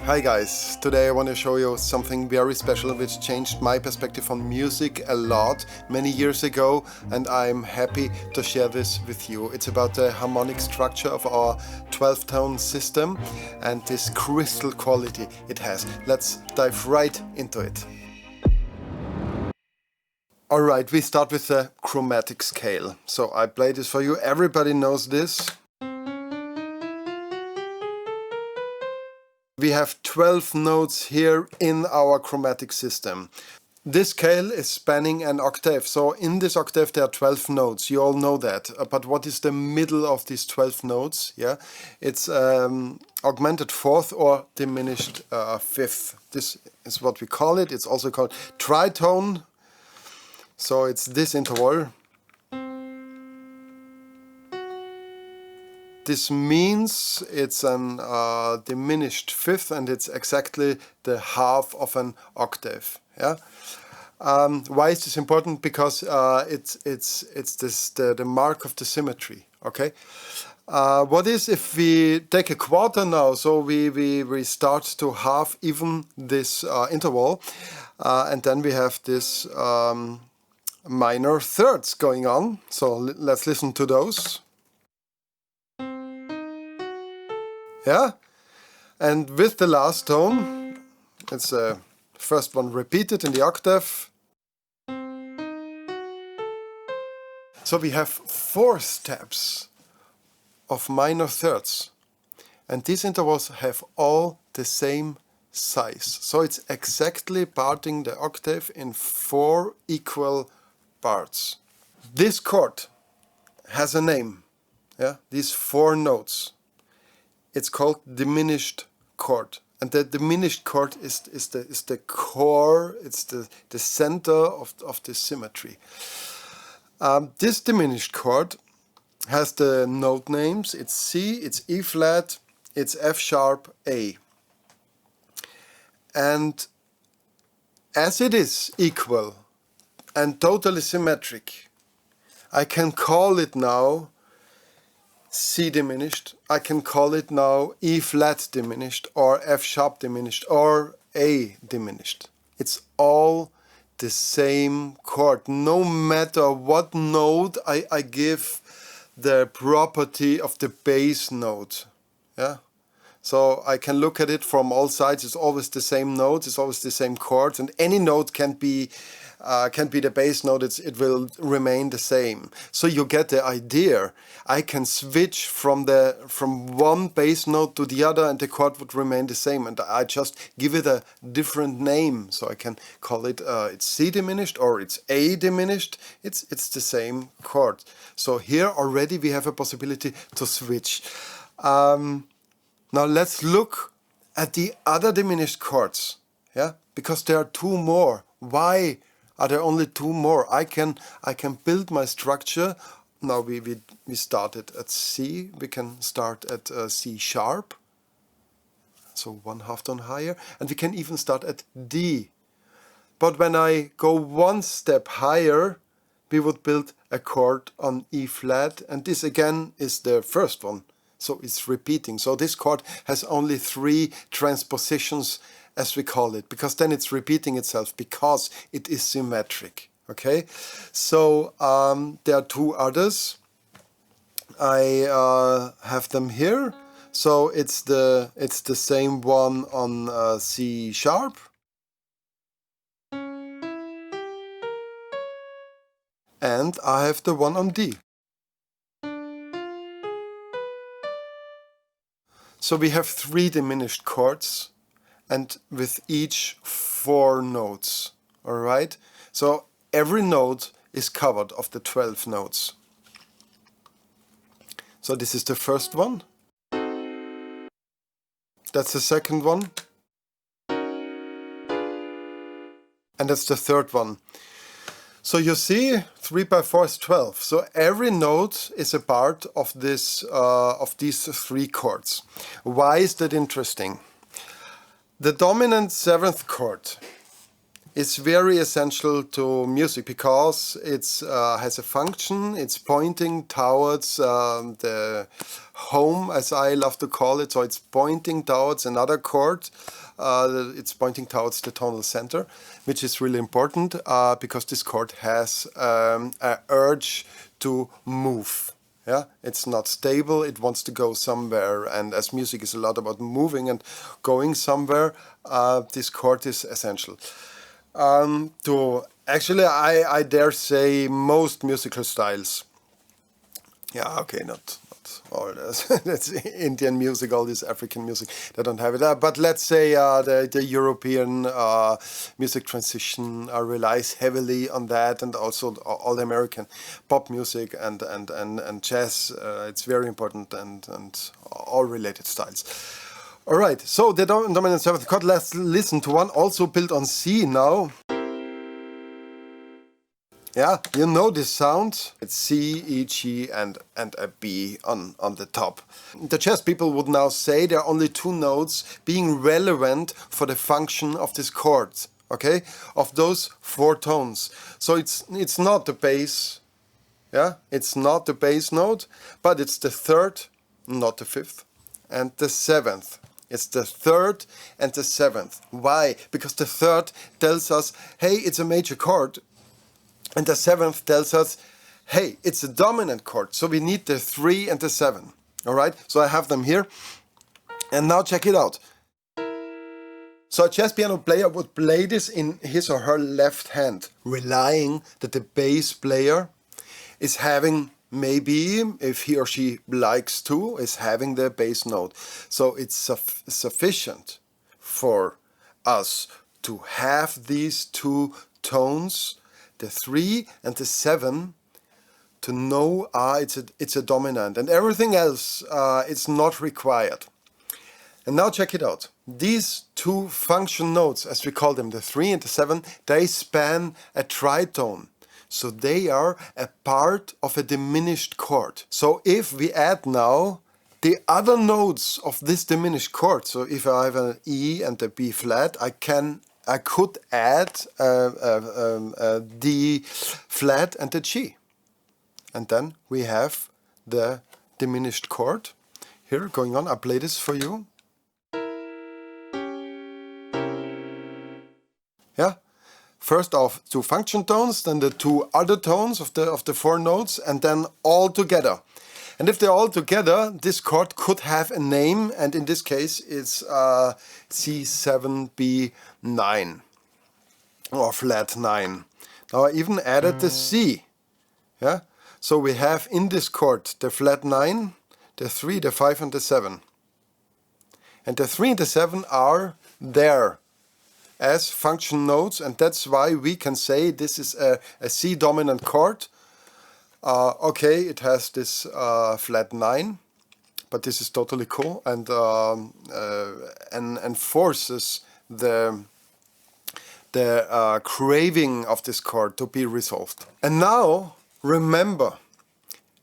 Hi guys, today I want to show you something very special which changed my perspective on music a lot many years ago, and I'm happy to share this with you. It's about the harmonic structure of our 12-tone system and this crystal quality it has. Let's dive right into it. Alright, we start with the chromatic scale. So I play this for you, everybody knows this. We have 12 notes here in our chromatic system. This scale is spanning an octave, so in this octave there are 12 notes, you all know that. But what is the middle of these 12 notes? Yeah, it's augmented fourth or diminished fifth. This is what we call it. It's also called tritone, so it's this interval. This means it's an diminished fifth, and it's exactly the half of an octave. Yeah. Why is this important? Because it's the mark of the symmetry. Okay. What is if we take a quarter now? So we start to half even this interval, and then we have this minor thirds going on. So let's listen to those. Yeah, and with the last tone, it's the first one repeated in the octave. So we have 4 steps of minor thirds, and these intervals have all the same size. So it's exactly parting the octave in 4 equal parts. This chord has a name. Yeah, these 4 notes. It's called diminished chord, and the diminished chord is the core. It's the center of the symmetry. This diminished chord has the note names. It's C, it's E flat, it's F sharp, A. And as it is equal and totally symmetric, I can call it now C diminished, I can call it now E flat diminished, or F sharp diminished, or A diminished. It's all the same chord, no matter what note I give the property of the bass note. Yeah. So I can look at it from all sides. It's always the same note, it's always the same chord, and any note can be the bass note. It will remain the same. So you get the idea. I can switch from one bass note to the other, and the chord would remain the same. And I just give it a different name. So I can call it it's C diminished or it's A diminished. It's the same chord. So here already we have a possibility to switch. Now let's look at the other diminished chords, yeah, because there are 2 more. Why are there only 2 more? I can build my structure. Now we started at C. We can start at C sharp, so 1/2 tone higher, and we can even start at D. But when I go 1 step higher, we would build a chord on E flat, and this again is the first one. So it's repeating. So this chord has only 3 transpositions, as we call it, because then it's repeating itself because it is symmetric. Okay, so there are 2 others. I have them here. So it's the same one on C sharp. And I have the one on D. So we have 3 diminished chords, and with each 4 notes. Alright? So every note is covered of the 12 notes. So this is the first one. That's the second one. And that's the third one. So you see, 3 by 4 is 12. So every note is a part of this of these 3 chords. Why is that interesting? The dominant 7th chord is very essential to music because it's has a function. It's pointing towards the home, as I love to call it. So it's pointing towards another chord. It's pointing towards the tonal center, which is really important because this chord has an urge to move. Yeah, it's not stable, it wants to go somewhere, and as music is a lot about moving and going somewhere, this chord is essential. To actually, I dare say most musical styles. Yeah, okay, not all this. That's Indian music, all this African music. They don't have it. But let's say the European music transition relies heavily on that, and also all the American pop music and jazz. It's very important, and all related styles. All right, so the dominant seventh chord. Let's listen to one also built on C now. Yeah, you know this sound. It's C, E, G, and a B on the top. The jazz people would now say there are only two notes being relevant for the function of this chord, okay? Of those four tones. So it's not the bass, yeah? It's not the bass note, but it's the third, not the fifth, and the seventh. It's the third and the seventh. Why? Because the third tells us, hey, it's a major chord. And the seventh tells us, hey, it's a dominant chord, so we need the 3 and the 7. All right, so I have them here. And now check it out. So a jazz piano player would play this in his or her left hand, relying that the bass player is having, maybe, if he or she likes to, is having the bass note. So it's sufficient for us to have these two tones, the 3 and the 7, to know it's a dominant, and everything else it's not required. And now check it out. These two function notes, as we call them, the 3 and the 7, they span a tritone. So they are a part of a diminished chord. So if we add now the other notes of this diminished chord, so if I have an E and a B flat, I could add the flat and the G. And then we have the diminished chord here going on. I'll play this for you. Yeah. First off, two function tones, then the two other tones of the four notes, and then all together. And if they're all together, this chord could have a name, and in this case it's C7B9 or flat 9. Now I even added the C. Yeah? So we have in this chord the flat 9, the 3, the 5 and the 7. And the 3 and the 7 are there as function notes, and that's why we can say this is a C dominant chord. Okay, it has this flat 9, but this is totally cool and forces the craving of this chord to be resolved. And now remember,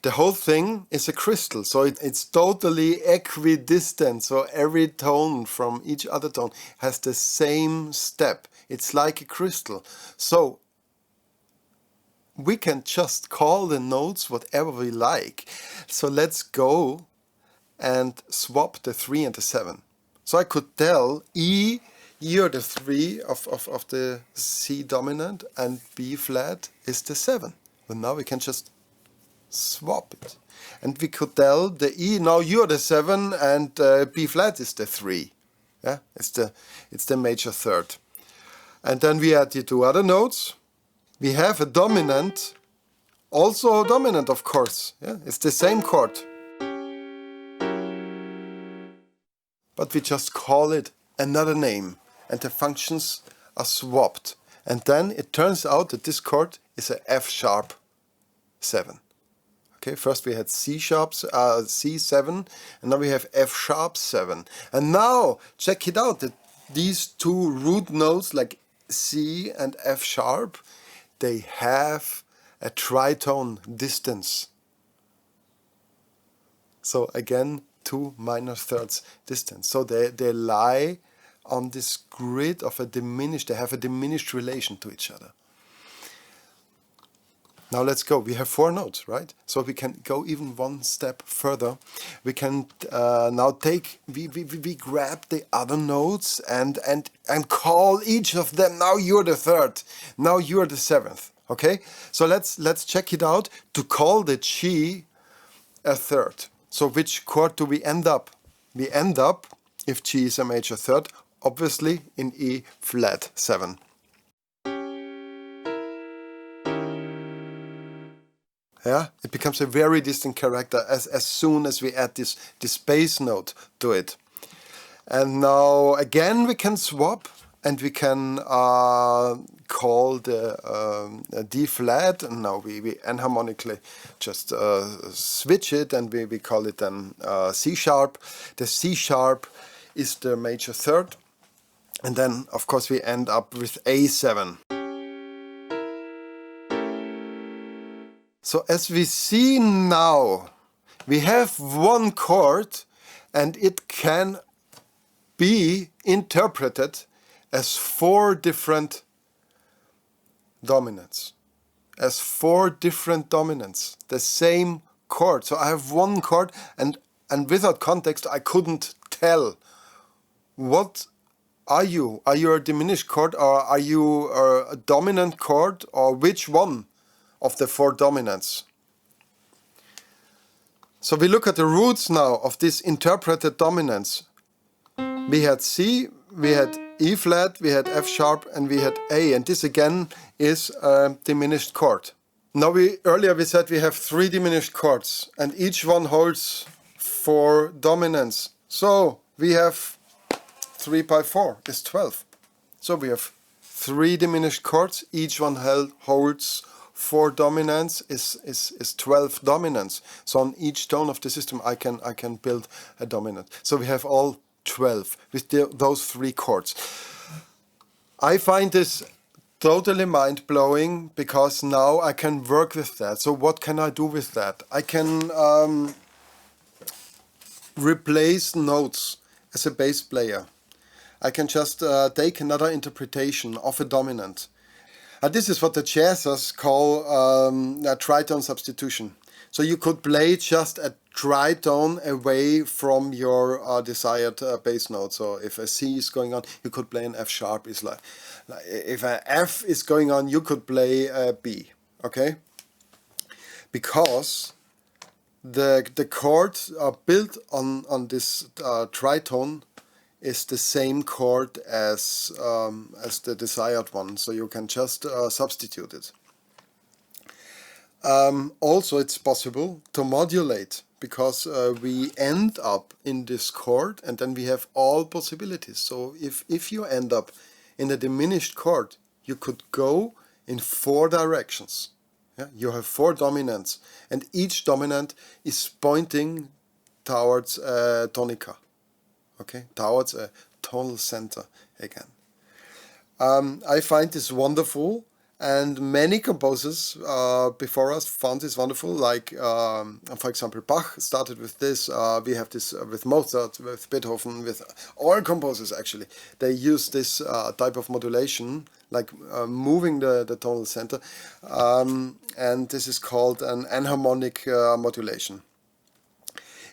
the whole thing is a crystal, so it's totally equidistant. So every tone from each other tone has the same step. It's like a crystal. So we can just call the notes whatever we like. So let's go and swap the 3 and the 7. So I could tell E, you're the 3 of the C dominant, and B flat is the 7. But now we can just swap it. And we could tell the E, now you're the 7 and B flat is the 3. Yeah, it's the major third. And then we add the two other notes. We have a dominant, also a dominant of course. Yeah, it's the same chord. But we just call it another name and the functions are swapped. And then it turns out that this chord is a F sharp 7. Okay, first we had C sharp, C7, and now we have F sharp 7. And now, check it out, that these two root notes like C and F sharp, they have a tritone distance. So again, 2 minor thirds distance. So they lie on this grid of a diminished, they have a diminished relation to each other. Now let's go. We have 4 notes, right? So we can go even one step further. We can now we grab the other notes and call each of them. Now you're the 3rd. Now you're the 7th. Okay? So let's check it out. To call the G a 3rd. So which chord do we end up? We end up, if G is a major 3rd, obviously in E flat 7. Yeah, it becomes a very distinct character as soon as we add this bass note to it. And now again we can swap and we can call the D flat, and now we enharmonically just switch it and we call it then C sharp. The C sharp is the major 3rd, and then of course we end up with A7. So as we see now, we have one chord and it can be interpreted as 4 different dominants. As 4 different dominants, the same chord. So I have one chord and without context I couldn't tell what are you? Are you a diminished chord, or are you a dominant chord, or which one of the 4 dominants? So we look at the roots now of this interpreted dominance. We had C, we had E flat, we had F sharp, and we had A, and this again is a diminished chord. Now earlier we said we have 3 diminished chords and each one holds 4 dominants. So we have 3 by 4 is 12. So we have 3 diminished chords, each one holds 4 dominants, is 12 dominants. So on each tone of the system I can build a dominant. So we have all 12 with those 3 chords. I find this totally mind-blowing because now I can work with that. So what can I do with that? I can replace notes as a bass player. I can just take another interpretation of a dominant. This is what the jazzers call a tritone substitution. So you could play just a tritone away from your desired bass note. So if a C is going on, you could play an F sharp. Is like if an F is going on, you could play a B. Okay, because the chords are built on this tritone is the same chord as the desired one, so you can just substitute it. Also, it's possible to modulate because we end up in this chord and then we have all possibilities. So if you end up in a diminished chord, you could go in 4 directions. Yeah? You have 4 dominants and each dominant is pointing towards a tonica. Okay, towards a tonal center again. I find this wonderful, and many composers before us found this wonderful, like for example Bach started with this, we have this with Mozart, with Beethoven, with all composers actually. They use this type of modulation, like moving the tonal center, and this is called an enharmonic modulation.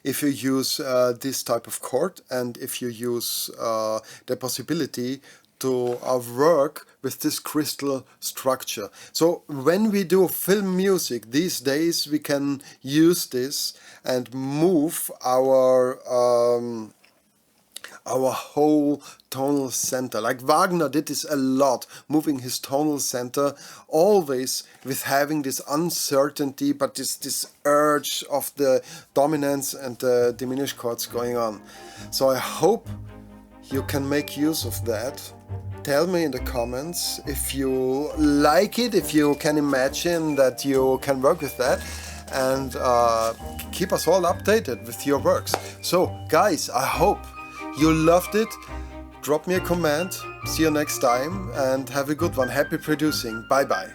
If you use this type of chord and if you use the possibility to work with this crystal structure. So when we do film music these days, we can use this and move our whole tonal center. Like Wagner did this a lot, moving his tonal center, always with having this uncertainty, but this urge of the dominance and the diminished chords going on. So I hope you can make use of that. Tell me in the comments if you like it, if you can imagine that you can work with that, and keep us all updated with your works. So guys, I hope you loved it. Drop me a comment. See you next time and have a good one. Happy producing. Bye bye.